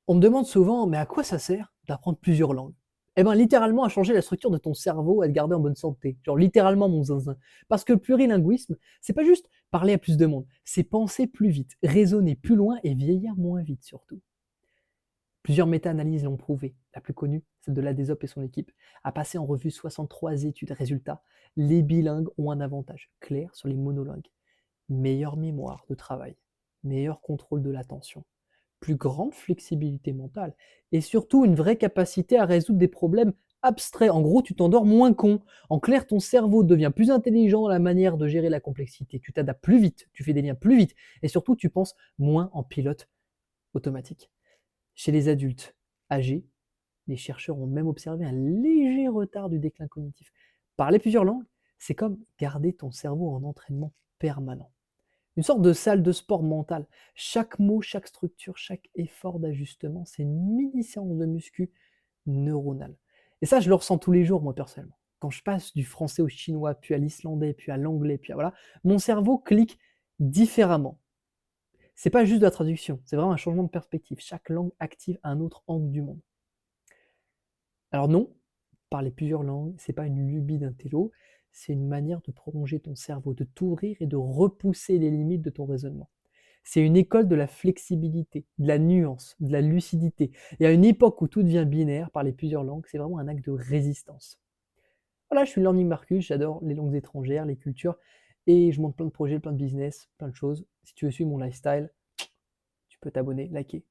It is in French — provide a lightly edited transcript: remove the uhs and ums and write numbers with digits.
On me demande souvent, mais à quoi ça sert d'apprendre plusieurs langues? Eh ben, littéralement à changer la structure de ton cerveau, à te garder en bonne santé. Genre littéralement mon zinzin. Parce que le plurilinguisme, c'est pas juste parler à plus de monde, c'est penser plus vite, raisonner plus loin et vieillir moins vite surtout. Plusieurs méta-analyses l'ont prouvé. La plus connue, celle de l'ADESOP et son équipe, a passé en revue 63 études. Résultat, les bilingues ont un avantage clair sur les monolingues. Meilleure mémoire de travail, meilleur contrôle de l'attention, plus grande flexibilité mentale et surtout une vraie capacité à résoudre des problèmes abstraits. En gros, tu t'endors moins con. En clair, ton cerveau devient plus intelligent dans la manière de gérer la complexité. Tu t'adaptes plus vite, tu fais des liens plus vite et surtout, tu penses moins en pilote automatique. Chez les adultes âgés, les chercheurs ont même observé un léger retard du déclin cognitif. Parler plusieurs langues, c'est comme garder ton cerveau en entraînement permanent. Une sorte de salle de sport mental. Chaque mot, chaque structure, chaque effort d'ajustement, c'est une mini séance de muscu neuronale. Et ça, je le ressens tous les jours, moi, personnellement. Quand je passe du français au chinois, puis à l'islandais, puis à l'anglais, puis à voilà, mon cerveau clique différemment. C'est pas juste de la traduction, c'est vraiment un changement de perspective. Chaque langue active un autre angle du monde. Alors non, parler plusieurs langues, c'est pas une lubie d'un télo, c'est une manière de prolonger ton cerveau, de t'ouvrir et de repousser les limites de ton raisonnement. C'est une école de la flexibilité, de la nuance, de la lucidité. Et à une époque où tout devient binaire, parler plusieurs langues, c'est vraiment un acte de résistance. Voilà, je suis Learning Marcus, j'adore les langues étrangères, les cultures, et je monte plein de projets, plein de business, plein de choses. Si tu veux suivre mon lifestyle, tu peux t'abonner, liker.